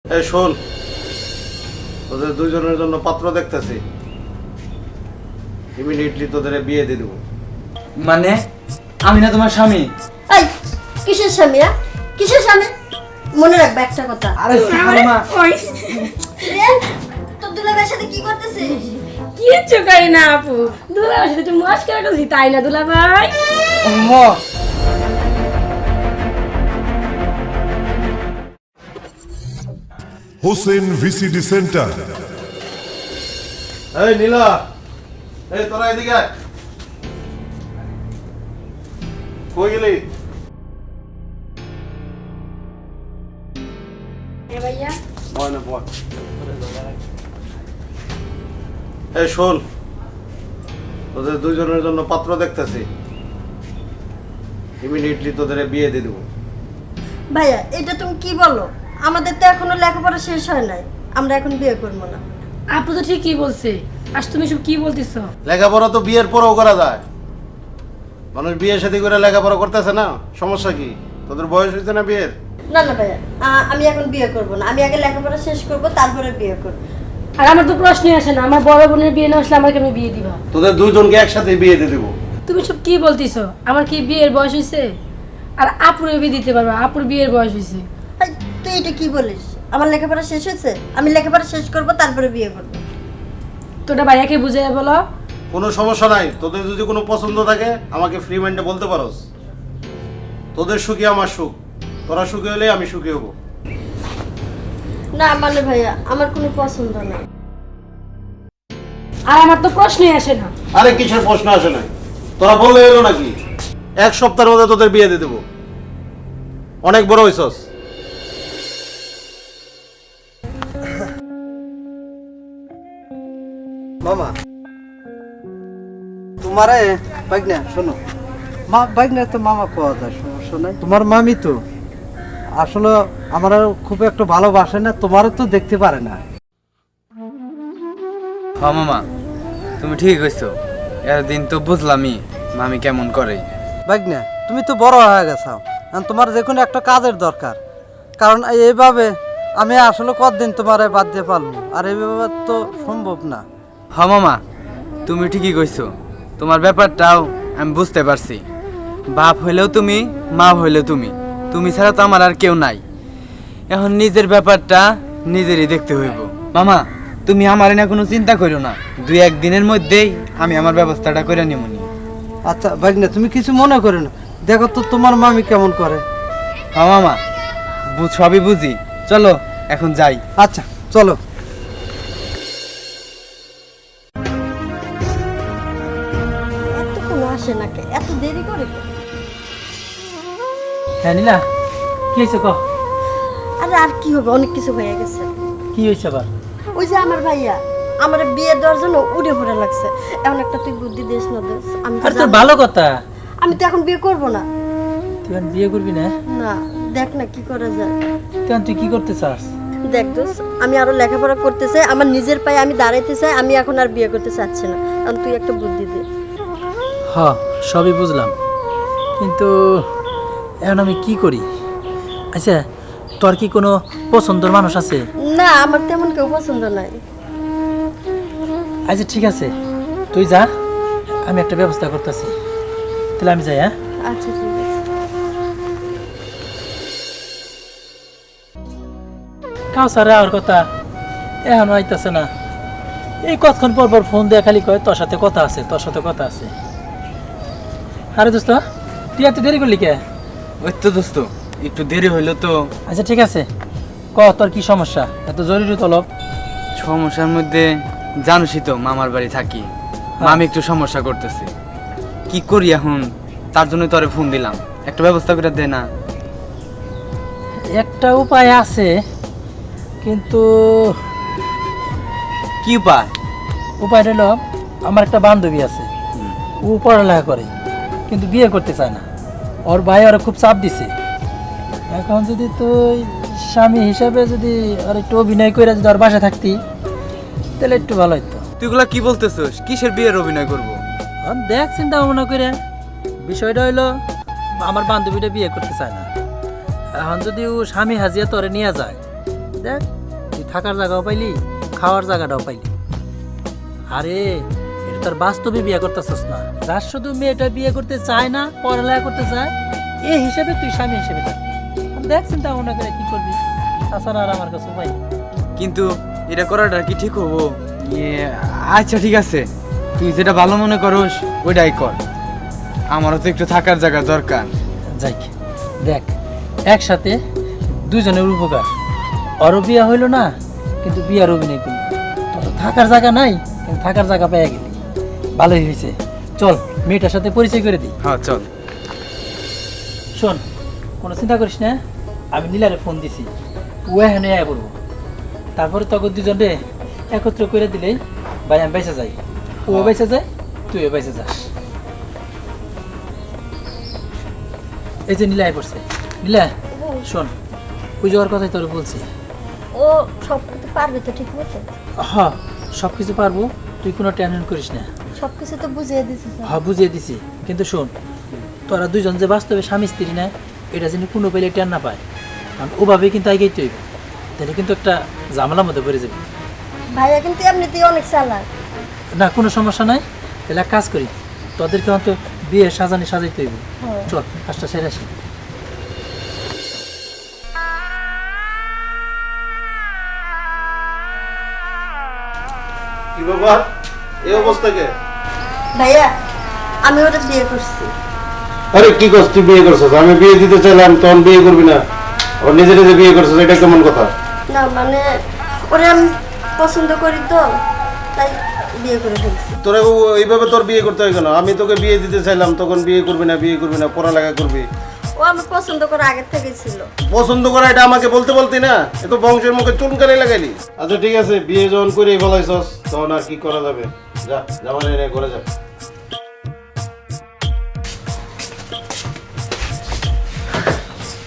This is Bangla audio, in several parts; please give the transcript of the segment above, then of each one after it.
এই শোন, তোদের দুইজনের জন্য পাত্র দেখতেছি। ইমিডিয়েটলি তোদের বিয়ে দিয়ে দেবো। মানে আমি না তোমার স্বামী? এই কিসের স্বামী? কিসের স্বামী? মনে রাখবে একটা কথা। আরে সালমা, তোর দুলাভাইয়ের সাথে কি করতেছিস? কিচ্ছু করি না আপু, দুলাভাইয়ের সাথে একটু মস্করা করছি, তাই না দুলাভাই? Hossain VCD centre. এই নীলা, এই তোরা এদিকে আয়। কই গেলি? ভাইয়া বয় না বয়। এই শোন, তোদের দুইজনের জন্য পাত্র দেখতেছি। ইমিডিয়েটলি তোদের বিয়ে দিয়ে দেবো। ভাইয়া এটা তুমি কি বলো? আমাদের তো এখনো লেখাপড়া শেষ হয় নাই, আমরা এখন বিয়ে করবো না। আপু তো ঠিকই বলছে। আজ তুমি সব কি বলতেছো? লেখাপড়া তো বিয়ের পরেও করা যায়। মানুষ বিয়ে শাদী করে লেখাপড়া করতেছে না, সমস্যা কি? তোদের বয়স হয়েছে না বিয়ের? না না ভাইয়া, আমি এখন বিয়ে করবো না। আমি আগে লেখাপড়া শেষ করবো, তারপরে বিয়ে করবো। আর আমার তো প্রশ্নই আসে না, আমার বড় বোনের বিয়ে না আসলে আমার কেমন বিয়ে দিবা? তোদের দুইজনকে একসাথে বিয়ে দিয়ে দেবো। তুমি সব কি বলতেছো? আমার কি বিয়ের বয়স হয়েছে? আর আপুর বিয়ে দিতে পারবা? আপুর বিয়ের বয়স হয়েছে। এই, তুই এটা কি বলিস? আমার লেখাপড়া শেষ হয়েছে, আমি লেখাপড়া শেষ করবো তারপরে বিয়ে করবো। তোটা ভাইয়াকে বুঝাইয়া বলো। কোনো সমস্যা নাই, তোদের যদি কোনো পছন্দ থাকে আমাকে ফ্রি মাইন্ডে বলতে পারোস। তোদের সুখী আমার সুখ, তোরা সুখী হলে আমি সুখী হব। না মানে ভাইয়া, আমার কোনো পছন্দ নাই। আর আমার তো প্রশ্নই আসে না। আরে কিসের প্রশ্ন আসে নাই? তোরা বললে এলো নাকি? এক সপ্তাহের মধ্যে তোদের বিয়ে দিয়ে দেবো। অনেক বড় হইছস। মামা তোমারে বাইকনা শোনো, মা বাইকনা তো মামা কোয়া যায়, সমস্যা নাই। তোমার মামি তো আসলে আমার খুব একটা ভালোবাসে না, তোমারও তো দেখতে পারে না। হ্যাঁ মামা, তুমি ঠিক কইছো। এতদিন তো বুঝলামই মামি কেমন করে। বাইকনা তুমি তো বড় হয়ে গেছো, এখন তোমার যে কোনো একটা কাজের দরকার। কারণ এইভাবে আমি আসলে কতদিন তোমার বাদ দিয়ে পারবো, আর এইভাবে তো সম্ভব না। হ্যাঁ মামা, তুমি ঠিকই কইছো। তোমার ব্যাপারটাও আমি বুঝতে পারছি। বাপ হইলেও তুমি, মা হইলেও তুমি, তুমি ছাড়া তো আমার আর কেউ নাই। এখন নিজের ব্যাপারটা নিজেরই দেখতে হইব। মামা তুমি আমার না কোনো চিন্তা করো না, 2-1 দিনের মধ্যেই আমি আমার ব্যবস্থাটা করে নিমুনি। আচ্ছা বাইকনা তুমি কিছু মনে করো না, দেখো তো তোমার মামি কেমন করে। হ্যাঁ মামা, সবই বুঝি। চলো এখন যাই। আচ্ছা চলো। এতক্ষণ আসে না কে? এত দেরি করে কেন? হ্যাঁ নীলা, কি হয়েছে ক? আরে আর কি হবে, অনেক কিছু হয়ে গেছে। কি হয়েছে আবার? ওই যে আমার ভাইয়া আমার বিয়ে দেওয়ার জন্য উড়ে পড়ে লাগছে। এমন একটা তুই বুদ্ধি দিস না দোস। আমি তো আর তোর জানি- ভালো কথা, আমি তো এখন বিয়ে করব না। তুই এখন বিয়ে করবি না? না, দেখ না কি করা যায়। তুই কি করতে চাস? দেখ দোস, আমি আরো লেখাপড়া করতে চাই, আমার নিজের পায়ে আমি দাঁড়াইতে চাই। আমি এখন আর বিয়ে করতে চাচ্ছি না। এখন তুই একটা বুদ্ধি দে। হ, সবই বুঝলাম, কিন্তু এখন আমি কি করি? আচ্ছা, তোর কি কোনো পছন্দের মানুষ আছে? না, আমার তেমন কেউ পছন্দ নাই। আচ্ছা ঠিক আছে, তুই যা, আমি একটা ব্যবস্থা করতেছি। তাহলে আমি যাই। হ্যাঁ আচ্ছা ঠিক আছে। কাউসারে আর কথা এখন আইতাছে না। এই কতক্ষণ পর পর ফোন দিয়ে খালি কয় তোর সাথে কথা আছে, তোর সাথে কথা আছে। আরে দোস্ত, তুই এত দেরি করলি কে? ওই তো দোস্ত, একটু দেরি হইলো তো। আচ্ছা ঠিক আছে, ক তোর কি সমস্যা? এত জরুরি তলব? সমস্যার মধ্যে জানোসই তো মামার বাড়ি থাকি, মামি একটু সমস্যা করতেছে। কি করি এখন? তার জন্য তোরে ফোন দিলাম, একটা ব্যবস্থা করে দে না। একটা উপায় আছে, কিন্তু কি উপায়? উপায় হলো আমার একটা বান্ধবী আছে, ও পড়ালেখা করে কিন্তু বিয়ে করতে চায় না। ওর ভাই ওরা খুব চাপ দিছে। এখন যদি তুই স্বামী হিসাবে যদি আর একটু অভিনয় করে যদি ওর বাসায় থাকতি তাহলে একটু ভালো হইতো। তুই এগুলা কি বলতেছিস? কিসের বিয়ের অভিনয় করবো? দেখ চিন্তা ভাবনা করে, বিষয়টা হইলো আমার বান্ধবীটা বিয়ে করতে চায় না। এখন যদি ও স্বামী হাজিয়া তোরে নিয়ে যায়, দেখ তুই থাকার জায়গাও পাইলি, খাওয়ার জায়গাটাও পাইলি। আরে এটা তোর বাস্তবে বিয়ে করতেছস না, যার শুধু মেয়েটা বিয়ে করতে চায় না, পড়ালেখা করতে চায়, এই হিসেবে তুই স্বামী হিসেবে থাক। দেখ চিন্তা ভাবনা করে কি করবি, তাছাড়া আর আমার কাছে উপায় নেই। কিন্তু এটা করাটা কি ঠিক হবো? আচ্ছা ঠিক আছে, তুই যেটা ভালো মনে করস ওইটাই কর। আমারও তো একটু থাকার জায়গা দরকার। যাই দেখ, একসাথে দুজনের উপকার। ওরও বিয়ে হইলো না, কিন্তু বিয়ার অভিনয় করলি। তোর থাকার জায়গা নাই, কিন্তু থাকার জায়গা পেয়ে গেলি, ভালোই হয়েছে। চল মেয়েটার সাথে পরিচয় করে দিই। হ্যাঁ চল। শোন, কোনো চিন্তা করিস না, আমি নীলারে ফোন দিছি, ও এখানে আয়া পড়বো। তারপরে তখন দুজনে একত্র করে দিলেই ভাই আমি বেঁচে যাই, ও বেঁচে যায়, তুইও বেঁচে যাস। এই যে নীলা আয় পড়ছে। নীলা শোন, ওই যাওয়ার কথাই তোর বলছি। ও সব কিছু পারবে তো ঠিক মতো? হ্যাঁ সব কিছু পারবো, তুই কোনো টেনশন করিস না। সব কিছু তো বুঝিয়ে দিছিস। হ্যাঁ বুঝিয়ে দিছি, কিন্তু শোন, তোরা দুজন যে বাস্তবে স্বামী স্ত্রী না, এটা যেন কোনো পেলে টেন না পায়। কারণ ওভাবে কিন্তু আগেই তৈরি, তাহলে কিন্তু একটা ঝামেলার মধ্যে পড়ে যাবে। ভাইয়া কিন্তু এমনিতেই অনেক চালাক। না কোনো সমস্যা নাই, তাহলে এক কাজ করি, তোদেরকে অন্তত বিয়ে সাজাইতে হইব। চল কাজটা সেরে আসি। কি ব্যাপার, এই অবস্থা কে? ভাইয়া আমি ওটা বিয়ে করছি। আরে কি করছিস তুই? বিয়ে করছিস? আমি বিয়ে দিতে চাইলাম তখন বিয়ে করবি না, আবার নিজে নিজে বিয়ে করছিস, এটা কেমন কথা? না মানে ওরে আমি পছন্দ করি তো, তাই বিয়ে করে ফেলছি। তোরা এইভাবে তোর বিয়ে করতে হয় কেন? আমি তোকে বিয়ে দিতে চাইলাম তখন বিয়ে করবি না, পড়ালেখা করবি। ও আমি পছন্দ করা আগের থেকে ছিল। পছন্দ করা এটা আমাকে বলতে বলতি না, এ তো বংশের মুখে চুনকালি লাগাইলি। আচ্ছা ঠিক আছে, বিয়ে যখন করে বলাইছস তখন আর কি করা যাবে, যা জামা নিয়ে ঘরে যা।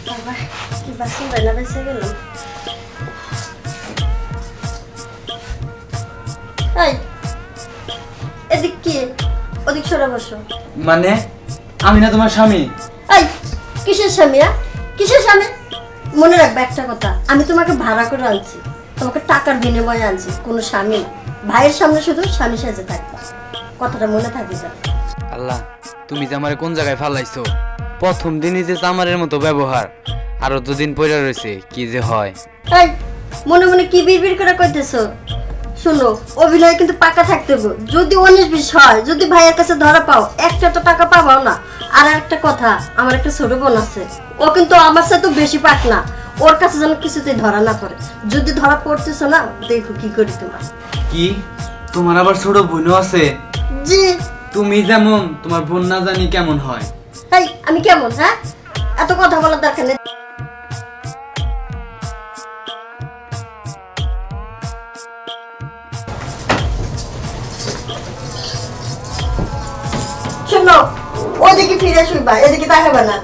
বাবা কি বাসন রান্না বেঁচে গেলাম। এই এদিক কি, ওদিক সরে বসো। মানে আমি না তোমার স্বামী? এই কিসের স্বামী? কিসের স্বামী? মনে রাখবে একটা কথা, আমি তোমাকে ভাড়া করে আনছি, তোমাকে টাকার বিনিময়ে আনছি, কোনো স্বামী না। ভাইয়ের সামনে শুধু স্বামী সেজে থাকবা, কথাটা মনে থাকবে। আল্লাহ, তুমি যে আমারে কোন জায়গায় ফালাইছো? প্রথম দিনই যে চামারের মতো ব্যবহার, আরো দুদিন পরে রয়েছে কি যে হয়। এই মনে মনে কি বিড়বিড় করে কইতেছো? শুনো, অভিনয় কিন্তু পাকা থাকতে হবে। যদি 19-20 হয়, যদি ভাইয়ের কাছে ধরা পাও, একটা তো টাকা পাবাও না। আর একটা কথা, আমার একটা ছোট বোন আছে, ও কিন্তু আমার সাথে বেশি পাক না, ওর কাছে যেন কিছুতেই ধরা না পড়ে। যদি ধরা পড়তেছো না, দেখো কি করি তোমার। কি তোমার আবার ছোট বোনও আছে? জি। তুমি যেমন, তোমার বোন না জানি কেমন হয়। এই আমি কেমন? হ্যাঁ, এত কথা বলার দরকার নেই। শোনো, ওদিকে ফিরে শুইবা, এদিকে তাকাবে না।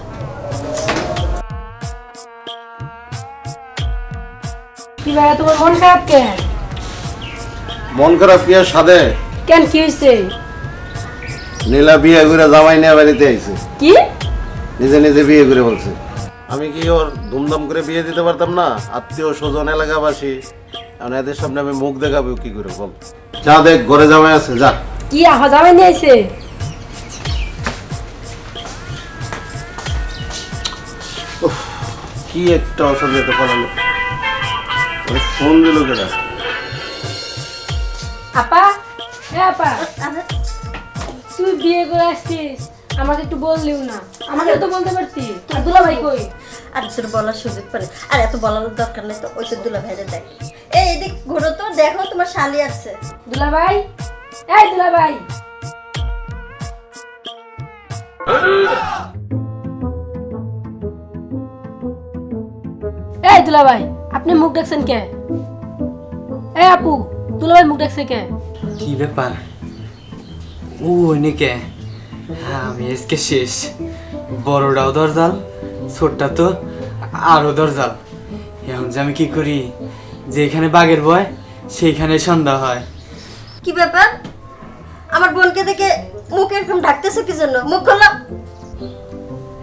কি ভাইয়া তোমার মন খারাপ কেন? মন খারাপ কি আর সাদে? কেন কি হয়েছে? নীলা বিয়ে করে জামাই নিয়ে বাড়িতে আইছে, কি নিজে নিজে বিয়ে করে বলছে। আমি কি ওর ধুমধাম করে বিয়ে দিতে পারতাম না? আত্মীয় স্বজন এলাকাবাসী, এখন এদের সামনে আমি মুখ দেখাবো কি করে বল? যা দেখ, ঘরে জামাই আছে, যা। কি যাবে নিয়ে আইছে? কি একটা অসুবিধা ফলালো, ফোন দিল কেটা? আপা, আপা তুই বিয়ে করে আসছিস, আমাকে একটু বললিও না। আমাকে তো বলতে পারতি। আর দুলা ভাই কই? আর তোর বলার সুযোগ পারে, আর এত বলার দরকার নেই তো। ওই তো দুলা ভাইরে দেখ, এই এদিক ঘুরো তো, দেখো তোমার শালি আছে। দুলা ভাই, এই দুলা ভাই। এই দুলা ভাই, আপনি মুখ দেখছেন কে? এই আপু, দুলা ভাই মুখ দেখছে কে? কি ব্যাপার? ও কে? আমি আজকে শেষ। বড়টাও দরজাল, ছোটটা তো আরো দরজাল। এখন যে আমি কি করি? যেখানে বাঘের ভয় সেইখানে সন্ধ্যা হয়। কি ব্যাপার? আমার বোনকে দেখে মুখ এরকম ঢাকতেছো কি জন্য? মুখ খোলো।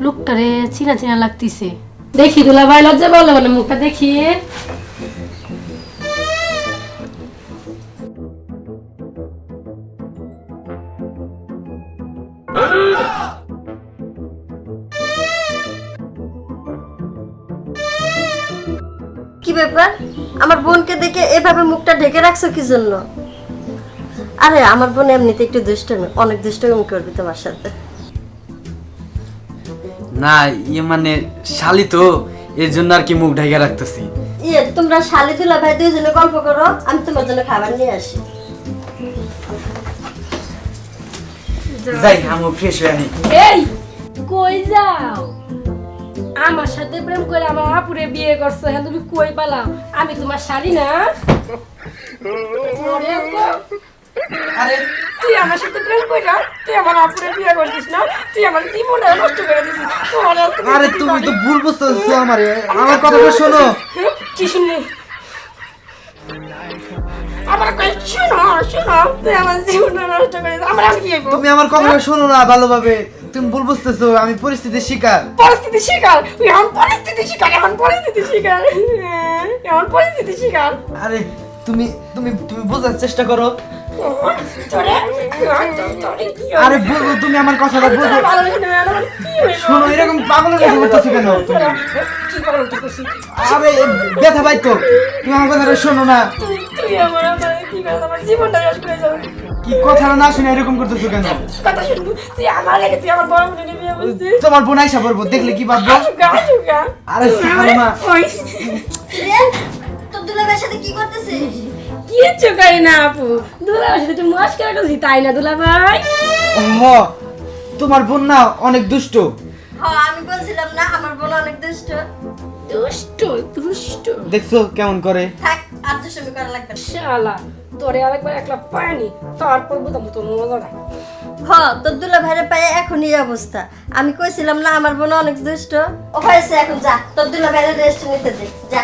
লোকটারে চিনা চিনা লাগতেছে। দেখি দুলা ভাই, লজ্জা বলে মানে মুখটা দেখিয়ে। কি ব্যাপার, আমার বোনকে দেখে এভাবে মুখটা ঢেকে রাখছো কি জন্য? আরে আমার বোন এমনিতে একটু দুষ্টমি, অনেক দুষ্টমি করবি তোমার সাথে। না ইয়ে মানে শালি তো, এর জন্য আর কি মুখ ঢাকা রাখতেছি। ইয়ে তোমরা শালি দুলা ভাই দুইজনে গল্প করো, আমি তোমার জন্য খাবার নিয়ে আসি। যাই আমি ফ্রেশ হয়ে আনি। এই কই যাও? আমার সাথে প্রেম করে আমার আপুরে বিয়ে করছো, হ্যাঁ তুমি কই পালাও? আমি তোমার শাড়ি না? আরে তুই আমার সাথে প্রেম কইরা তুই আমার আপুরে বিয়ে করছিস না? তুই আমার জীবনটা নষ্ট করে দিছিস। আরে তুমি তো ভুল বুঝতেছো আমারে, আমার কথাটা শোনো। কি শুনলি? আমার কই শোনো শোনো, তুই আমার জীবনটা নষ্ট করে দিছিস। আমরা কি হইব? তুমি আমার কথাটা শোনো না ভালোভাবে, তুমি ভুল বুঝতেছো, আমি পরিস্থিতির শিকার। পরিস্থিতি শিকার? তুই এখন পরিস্থিতি শিকার, এখন পরিস্থিতি শিকার, এখন পরিস্থিতি শিকার। আরে তুমি তুমি তুমি বোঝার চেষ্টা করো। আরে বুঝো, তুমি আমার কথাটা বুঝো। শোনো, এরকম পাগলের মতো করতেছো কেন তুমি? আরে ব্যথা পাই তো, তুমি আমার কথাটা শোনো না। কি কথাটা না শুনে এরকম করতেছো কেন? তোমার বোন আইসা পড়বো, দেখলে কি ভাববো? আরে ছাড়ো না। তোর দুলা ভাইয়ের সাথে কি করতেছিস? কিচ্ছু করি না আপু, দুলা ভাই সাথে মস্করা করছি তাই না দুলা ভাই? হ, তোমার বোন না অনেক দুষ্ট। হ্যাঁ আমি বলছিলাম না আমার বোন অনেক দুষ্ট। দুষ্ট দুষ্ট দেখছো কেমন করে? থাক আর দুষ্টমি করা লাগবে না। শালা তোরে আরেকবার একলা পায়নি, তারপর বুঝাবো তোর মজাটা। হ্যাঁ তোর দুলা ভাইরে পায়ে এখনই এই অবস্থা। আমি কইছিলাম না আমার বোন অনেক দুষ্ট। ও হয়েছে, এখন যা তোর দুলা ভাইরে রেস্ট নিতে দে, যা।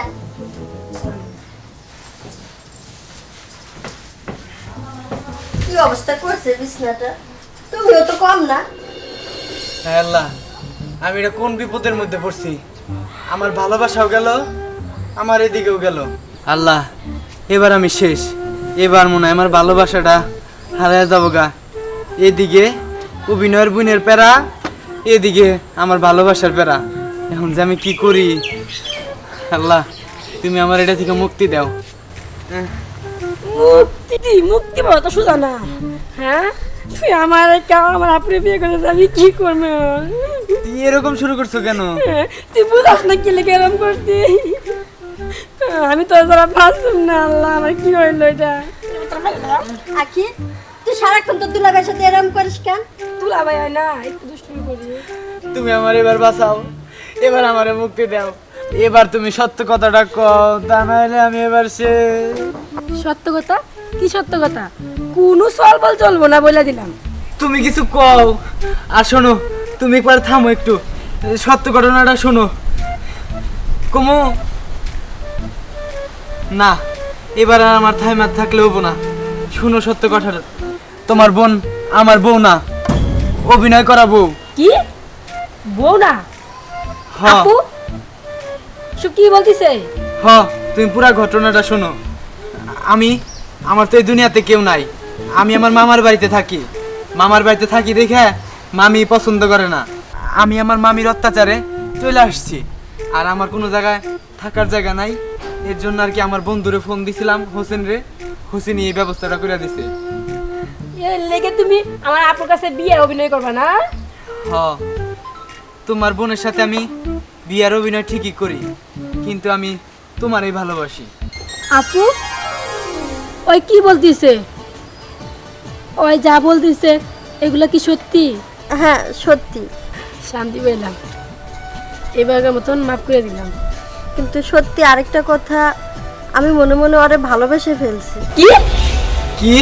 কি অবস্থা করছে বিছনাটা, তুমিও তো কম না। আল্লাহ, আমি এটা কোন বিপদের মধ্যে পড়ছি? আমার ভালোবাসাও গেল, আমার এদিকেও গেল। আল্লাহ, এবার আমি শেষ। এবার মনে হয় আমার ভালোবাসাটা হারায় যাবো গা। এদিকে অভিনয়ের বোনের প্যারা, এদিকে আমার ভালোবাসার প্যারা। এখন যে আমি কি করি? আল্লাহ, তুমি আমার এটা থেকে মুক্তি দাও। মুক্তি পাওয়া তো সোজা না। হ্যাঁ তুই আমার আমার আপুরে বিয়ে করে আমি কি করবো? তুই এরকম শুরু করছো কেন? তুই বুঝাস না কি লেগে এরম করতি? আমি তো যারা ভাবছিলাম না। আল্লাহ আমার কি হইলো এটা? আখি তুই সারাক্ষণ তোর দুলা ভাইয়ের সাথে এরকম করিস কেন? তুলা ভাই হয় না, একটু দুষ্টুমি করি। তুমি আমার এবার বাঁচাও, এবার আমারে মুক্তি দাও। এবার তুমি সত্য কথাটা কও, তা নাহলে আমি এবার সত্য কথা? কি সত্য কথা? কোনো সল বল চলবো না বলে দিলাম। তুমি কিছু কও। আর শোনো, তুমি একবার থামো একটু, সত্য ঘটনাটা শোনো। কমো না, এবার আর আমার থাইমার থাকলে হবো না। শুনো সত্য কথাটা, তোমার বোন আমার বউ না, অভিনয় করা বউ। কি বউ না? হ্যাঁ আপু সব কি বলতিছে? হ্যাঁ, তুমি পুরা ঘটনাটা শোনো। আমার তো এই দুনিয়াতে কেউ নাই। আমি আমার মামার বাড়িতে থাকি। মামার বাড়িতে থাকি দেখে মামি পছন্দ করে না। আমি আমার মামির অত্যাচারে চলে আসছি, আর আমার কোনো জায়গায় থাকার জায়গা নাই। এর জন্য আর কি আমার বন্ধুরে ফোন দিছিলাম, হোসেন রে। হোসেনই এই ব্যবস্থাটা করে দিছে। এর লেগে তুমি আমার আপুর কাছে বিয়ে অভিনয় করবে না? হ্যাঁ, তোমার বোনের সাথে আমি বিয়ার অভিনয় ঠিকই করি, কিন্তু আমি তোমারই ভালোবাসি। আপু ওই কি বলতিছে? ওই যা বলতিছে এগুলো কি সত্যি? হ্যাঁ সত্যি। শান্তি পেলাম, এবারের মতন মাফ করে দিলাম। কিন্তু সত্যি আরেকটা কথা, আমি মনে মনে ওরে ভালোবেসে ফেলছি। কি কি?